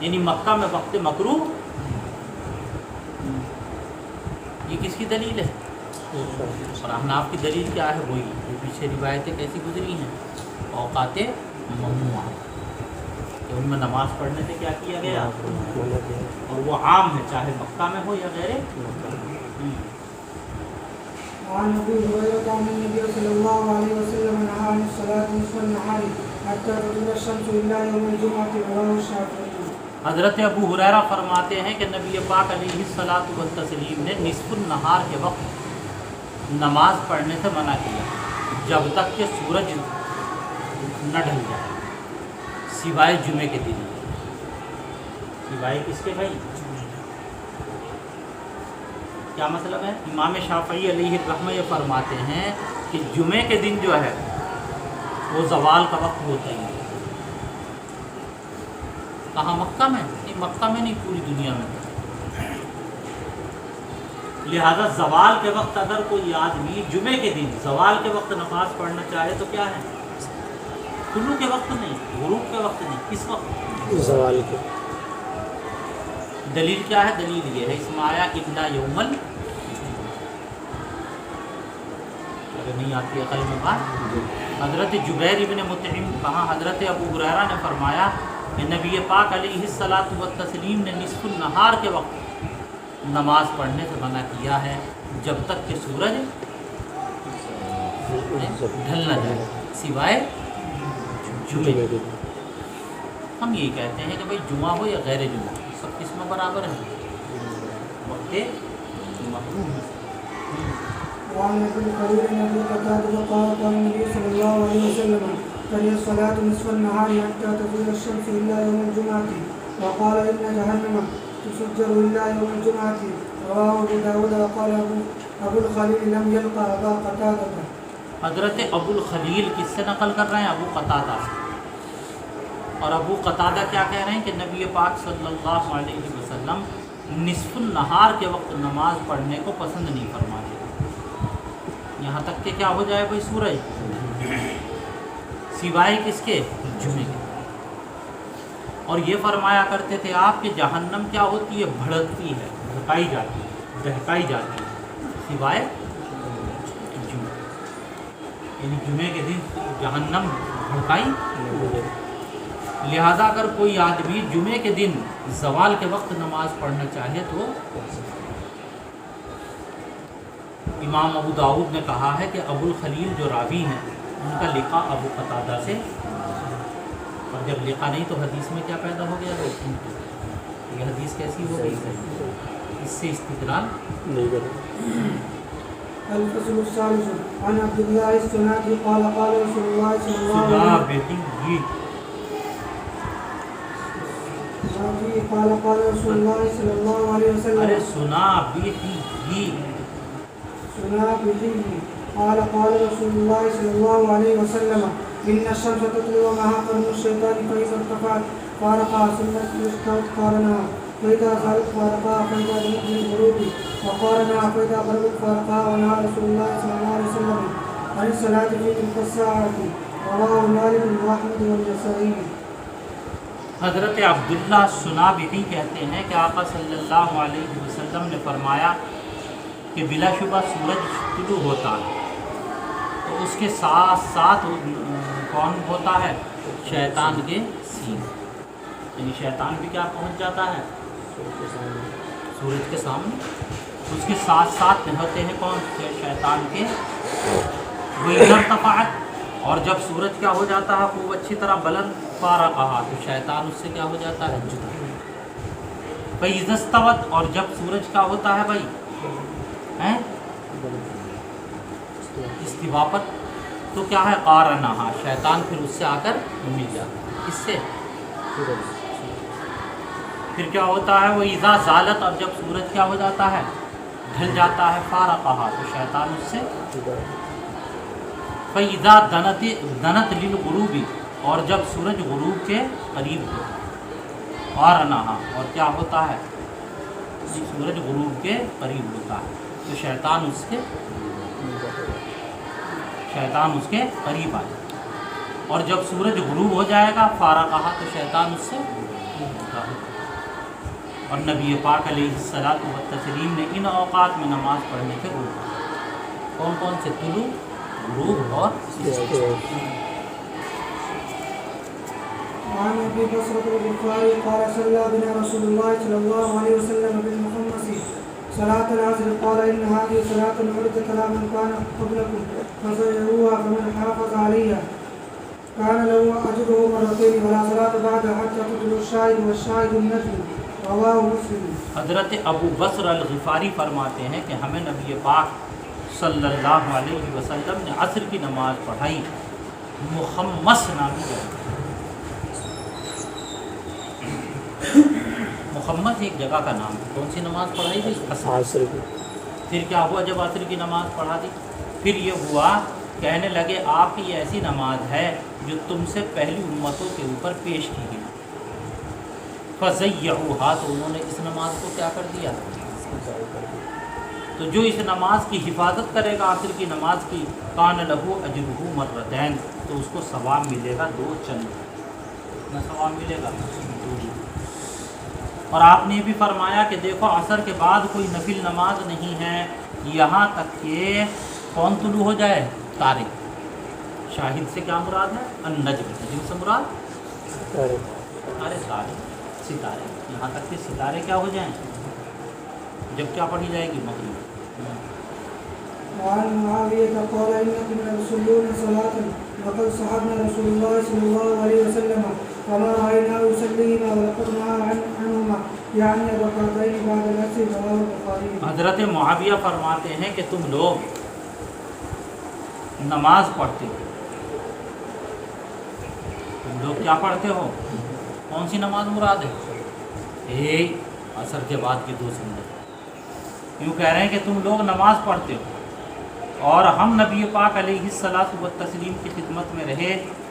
یعنی مکہ میں وقت مکروہ، یہ کس کی دلیل ہے؟ اور احناف کی دلیل کیا ہے؟ وہی جو پیچھے روایتیں کیسی گزری ہیں، اوقات ممنوعہ، کہ ان میں نماز پڑھنے سے کیا کیا گیا، اور وہ عام ہے چاہے مکہ میں ہو یا غیر۔ وعن ابي هريره ان النبي صلى الله عليه وسلم نهى عن الصلاه نصف النهار حتى تطلع الشمس الا يوم الجمعه رواه الشافعي. حضرت ابو ہریرہ فرماتے ہیں کہ نبی پاک علیہ الصلوۃ والتسلیم نے نصف النہار کے وقت نماز پڑھنے سے منع کیا جب تک کہ سورج نہ ڈھل جائے، سوائے جمعے کے دن۔ سوائے کس کے بھائی؟ کیا مطلب ہے؟ امام شافعی علیہ الرحمہ یہ فرماتے ہیں کہ جمعے کے دن جو ہے وہ زوال کا وقت ہوتا ہی ہے۔ کہاں؟ مکہ میں؟ نہیں، مکہ میں نہیں، پوری دنیا میں۔ لہذا زوال کے وقت اگر کوئی آدمی جمعے کے دن زوال کے وقت نماز پڑھنا چاہے تو کیا ہے؟ طلوع کے وقت نہیں، غروب کے وقت نہیں، کس وقت؟ زوال کے۔ دلیل کیا ہے؟ دلیل یہ ہے اس میں آیا الا یوم ال، اگر نہیں آتی عقل میں بات۔ حضرت جبیر ابن مطعم کہاں؟ حضرت ابو ہریرہ نے فرمایا کہ نبی پاک علیہ الصلوۃ والتسلیم نے نصف النہار کے وقت نماز پڑھنے سے منع کیا ہے جب تک کہ سورج ڈھل نہ جائے، سوائے جمعے۔ ہم یہی کہتے ہیں کہ بھائی جمعہ ہو یا غیر جمعہ سب کس میں برابر ہے، وقت مکروہ ہے۔ وعن ابي الخليل بن ابي قتاده قال قال النبي صلى الله عليه وسلم كره الصلاه نصف النهار حتى تطلع الشمس الا يوم الجمعه وقال ان جهنم تسجر الا يوم الجمعه رواه ابو داود وقال ابو الخليل لم يلقى ابا قتاده. حضرت ابو الخلیل کس سے نقل کر رہے ہیں؟ ابو قتادہ سے۔ اور ابو قتادہ کیا کہہ رہے ہیں کہ نبی پاک صلی اللہ علیہ وسلم نصف النہار کے وقت نماز پڑھنے کو پسند نہیں فرماتے، یہاں تک کہ کیا ہو جائے بھائی سورج، سوائے کس کے؟ جمعے کے۔ اور یہ فرمایا کرتے تھے آپ کہ جہنم کیا ہوتی ہے؟ بھڑکتی ہے، بھڑکائی جاتی ہے، دہکائی جاتی ہے، سوائے جمعے، یعنی جمعے کے دن جہنم بھڑکائی۔ لہذا اگر کوئی آدمی جمعے کے دن زوال کے وقت نماز پڑھنا چاہے تو امام ابو داؤد نے کہا ہے کہ ابو الخلیل جو راوی ہیں ان کا لقاء ابو قتادہ سے، اور جب لقاء نہیں تو حدیث میں کیا پیدا ہو گیا؟ یہ حدیث کیسی ہو گئی ہے؟ اس سے استدلال نہیں کریں۔ الفصل الثالث عن عبد الله السنابحي قال قال رسول الله صلى الله عليه وسلم قال قال رسول الله صلى الله عليه وسلم ارے سنابحی قال قال رسول الله صلى الله عليه وسلم إن الشمس تطلع ومعها قرن الشيطان فإذا ارتفعت فارقها ثم استوت قارنها فإذا زالت فارقها فإذا دنت للغروب وقارنها فإذا غربت فارقها ونهى رسول الله صلى الله عليه وسلم عن الصلاة في تلك الساعة رواه مالك وأحمد والنسائي۔ حضرت عبداللہ سنابحی کہتے ہیں کہ آقا صلی اللہ علیہ وسلم نے فرمایا کہ بلا شبہ سورج طلوع ہوتا ہے تو اس کے ساتھ ساتھ کون ہوتا ہے؟ شیطان کے سینگ، یعنی شیطان بھی کیا پہنچ جاتا ہے؟ سورج کے سامنے، اس کے ساتھ ساتھ ہوتے ہیں کون؟ شیطان کے۔ وَإِذَا ارْتَفَعَتْ، اور جب سورج کیا ہو جاتا ہے خوب اچھی طرح بلند، فارقها، تو شیطان اس سے کیا ہو جاتا ہے؟ جدا۔ فَإِذَا اسْتَوَتْ، اور جب سورج کیا ہوتا ہے بھائی؟ استوا پر، تو کیا ہے؟ قارنہا، شیطان پھر اس سے آ کر مل جاتا ہے، اس سے پھر کیا ہوتا ہے؟ وہ اذا زالت، اور جب سورج کیا ہو جاتا ہے؟ ڈھل جاتا ہے، فارقہا، تو شیطان اس سے۔ فاذا دنت للغروب، اور جب سورج غروب کے قریب ہو، قارنہا، اور کیا ہوتا ہے؟ سورج غروب کے قریب ہوتا ہے تو شیطان اس کے قریب آ جائے، اور جب سورج غروب ہو جائے گا فارقہا، تو شیطان اس سے جدا ہوگا۔ اور نبی پاک علیہ الصلوۃ والتسلیم نے ان اوقات میں نماز پڑھنے سے روکا، کون کون سے؟ طلوع، غروب اور وعن ابي بصرة الغفاري قال صلى بنا رسول الله صلى الله عليه وسلم بالمخمس صلاة العصر قال إن هذه صلاة عرضت على من كان قبلكم فزيروها فمن حافظ عليها كان له أجره مرتين ولا صلاة بعدها حتى تطلع الشاهد والشاهد النجم رواه مسلم۔ حضرت ابو بصر الغفاری فرماتے ہیں کہ ہمیں نبی پاک صلی اللہ علیہ وسلم نے عصر کی نماز پڑھائی مخمس نامی جگہ۔ مخمس ایک جگہ کا نام ہے، کون سی نماز پڑھائی تھی؟ عصر کی۔ پھر کیا ہوا جب عصر کی نماز پڑھا دی؟ پھر یہ ہوا، کہنے لگے آپ کی ایسی نماز ہے جو تم سے پہلی امتوں کے اوپر پیش کی گئی، فَزَيَّعُوهَا، تو انہوں نے اس نماز کو کیا کر دیا؟ تو جو اس نماز کی حفاظت کرے گا عصر کی نماز کی، کان لہو اجرہ مرتین، تو اس کو ثواب ملے گا 2 چند۔ کتنا ثواب ملے گا؟ 2۔ اور آپ نے بھی فرمایا کہ دیکھو عصر کے بعد کوئی نفل نماز نہیں ہے یہاں تک کہ کون طلوع ہو جائے؟ تارے۔ شاہد سے کیا مراد ہے؟ النجم، نجم سے مراد تارے، ستارے، یہاں تک کہ ستارے کیا ہو جائیں؟ جب کیا پڑھی جائے گی؟ مغرب۔ وعن معاوية قال إنكم لتصلون صلاة وقد صحبنا رسول الله صلى الله عليه وسلم فما رأيناه يصليهما ولقد نهى عنهما يعني الركعتين بعد العصر رواه البخاري۔ حضرت معاویہ فرماتے ہیں کہ تم لوگ نماز پڑھتے ہو، تم لوگ کیا پڑھتے ہو؟ کون سی نماز مراد ہے؟ ایک عصر کے بعد کی 2 سنت۔ یوں کہہ رہے ہیں کہ تم لوگ نماز پڑھتے ہو اور ہم نبی پاک علیہ الصلوۃ والتسلیم کی خدمت میں رہے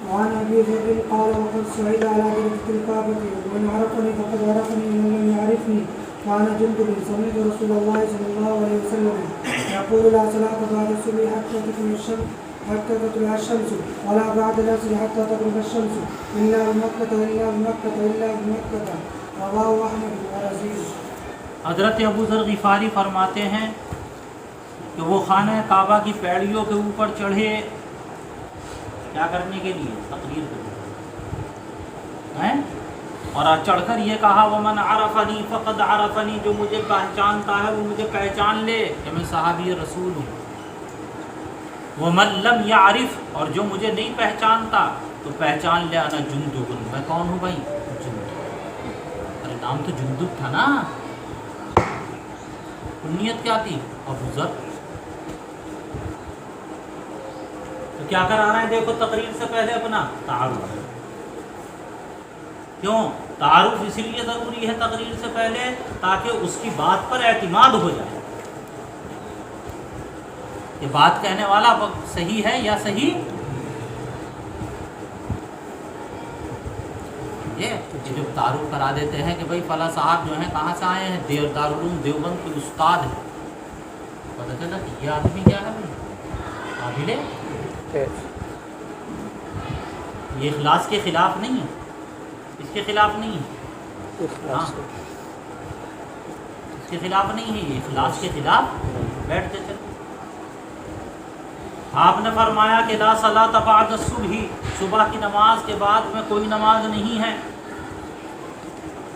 وعن ابي ذر قال وقد سئل على درجة الكعبة ومن عرفني فقد عرفني ومن لم يعرفني كان جندب. سمعت رسول الله صلى الله عليه وسلم يقول لا صلاة بعد الصبح حتى تطلع الشمس ولا بعد العصر حتى تغرب الشمس إلا بمكة رواه أحمد ورزيز. حضرت ابو ذر غفاری فرماتے ہیں کہ وہ خانہ کعبہ کی پیڑیوں کے اوپر چڑھے کیا کرنے کے لیے؟ تقریر کرنے ہیں، اور چڑھ کر یہ کہا ومن عرفنی فقد عرفنی، جو مجھے پہچانتا ہے وہ مجھے پہچان لے کہ میں صحابی رسول ہوں. ومن لم یعرف، اور جو مجھے نہیں پہچانتا تو پہچان لے انا جندب، میں کون ہوں بھائی؟ جندب. ارے نام تو جندب تھا نا، کنیت کیا تھی؟ ابو ذر. تو کیا کرا رہے ہیں؟ دیکھو تقریر سے پہلے اپنا تعارف. کیوں تعارف؟ اس لیے ضروری ہے تقریر سے پہلے تاکہ اس کی بات پر اعتماد ہو جائے. یہ بات کہنے والا صحیح ہے یا صحیح؟ یہ جو تعارف کرا دیتے ہیں کہ بھائی فلاں صاحب جو ہیں کہاں سے آئے ہیں؟ دارالعلوم دیوبند کے استاد ہیں. پتہ چلا کہ یہ آدمی کیا ہے بھائی؟ قابل. یہ اخلاص کے خلاف نہیں ہے، اس کے خلاف نہیں ہے. ہاں اس کے خلاف نہیں ہے، یہ اخلاص کے خلاف بیٹھتے تھے. آپ نے فرمایا کہ لا صلاۃ بعد الصبح، صبح کی نماز کے بعد میں کوئی نماز نہیں ہے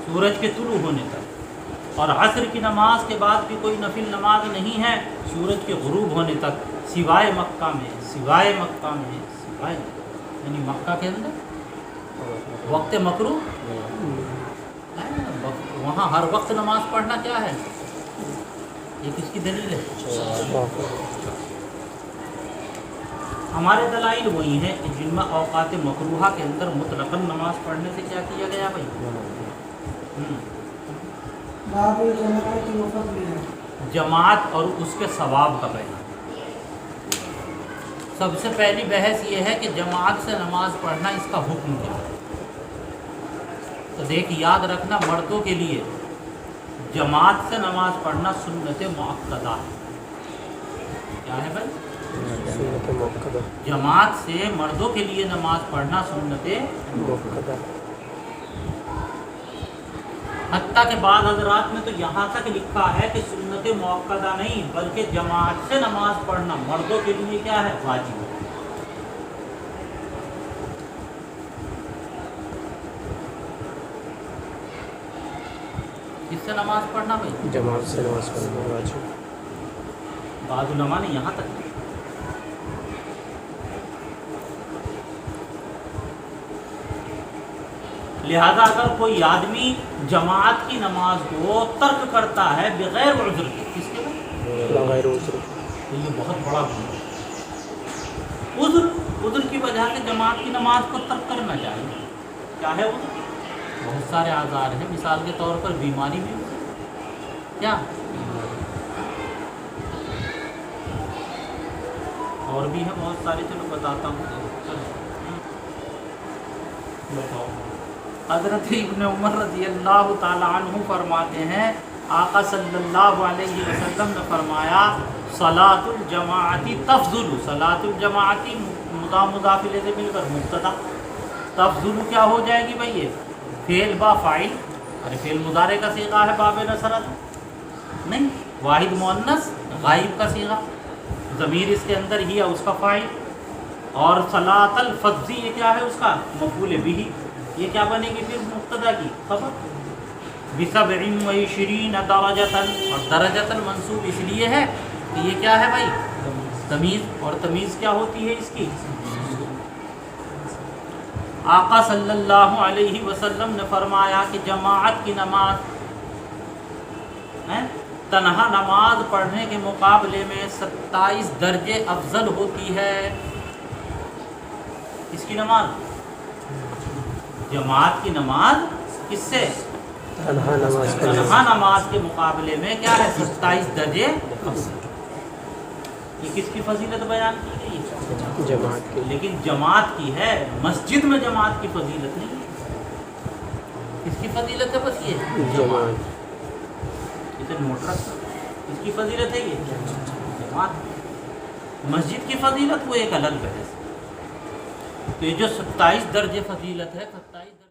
سورج کے طلوع ہونے تک، اور عصر کی نماز کے بعد بھی کوئی نفل نماز نہیں ہے سورج کے غروب ہونے تک، سوائے مکہ میں یعنی مکہ کے اندر وقت مکروہ، وہاں ہر وقت نماز پڑھنا کیا ہے؟ یہ کس کی دلیل ہے؟ ہمارے دلائل وہی ہیں کہ جن میں اوقات مکروہہ کے اندر مطلقاً نماز پڑھنے سے کیا کیا گیا بھائی؟ باب الجماعت و فضلها. جماعت اور اس کے ثواب کا بیان. سب سے پہلی بحث یہ ہے کہ جماعت سے نماز پڑھنا اس کا حکم کیا ہے. تو دیکھ یاد رکھنا مردوں کے لیے جماعت سے نماز پڑھنا سنت مؤکدہ ہے. کیا ہے بھائی؟ سنت مؤکدہ. جماعت سے مردوں کے لیے نماز پڑھنا سنت مؤکدہ. حتیٰ کہ بعض حضرات نے تو یہاں تک لکھا ہے کہ سنت مؤکدہ نہیں بلکہ جماعت سے نماز پڑھنا مردوں کے لیے کیا ہے؟ واجب ہے. کس سے نماز پڑھنا بھائی؟ جماعت سے نماز پڑھنا واجب. بعض علماء نے یہاں تک لکھا. لہذا اگر کوئی آدمی جماعت کی نماز کو ترک کرتا ہے بغیر عذر کے، کس کے بغیر عذر، تو یہ بہت بڑا گناہ ہے. عذر کی وجہ سے جماعت کی نماز کو ترک کرنا چاہیے. کیا ہے عذر؟ بہت سارے آزار ہیں. مثال کے طور پر بیماری بھی ہو، کیا اور بھی ہے بہت سارے. چلو بتاتا ہوں. بتاؤ. حضرت ابن عمر رضی اللہ تعالیٰ عنہ فرماتے ہیں آقا صلی اللہ علیہ وسلم نے فرمایا صلاۃ الجماعتی تفضل. صلاۃ الجماعتی مضافلے سے مل کر مبتدا. تفضل کیا ہو جائے گی بھائی؟ یہ فعل با فاعل. ارے فعل مضارع کا صیغہ ہے باب نصرت نہیں، واحد مؤنث غائب کا صیغہ. ضمیر اس کے اندر ہی ہے اس کا فاعل، اور صلاۃ الفضی یہ کیا ہے اس کا مفعول بہ، یہ کیا بنے گی پھر مبتدا کی خبر. ب27 درجۃ، اور درجۃ منصوب اس لیے ہے کہ یہ کیا ہے بھائی تمیز، اور تمیز کیا ہوتی ہے اس کی. آقا صلی اللہ علیہ وسلم نے فرمایا کہ جماعت کی نماز تنہا نماز پڑھنے کے مقابلے میں 27 درجے افضل ہوتی ہے. اس کی نماز، جماعت کی نماز کس سے؟ تنہا نماز تنہا نماز کے مقابلے میں کیا ہے 27 درجے افضل. یہ کس کی فضیلت بیان کی گئی ہے؟ جماعت کی. لیکن جماعت کی ہے، مسجد میں جماعت کی فضیلت نہیں ہے. کس کی فضیلت ہے؟ بس یہ جماعت. اسے نوٹ رکھ، اس کی فضیلت ہے یہ جماعت. مسجد کی فضیلت وہ ایک الگ بحث. تو یہ جو 27 درجے فضیلت ہے، 27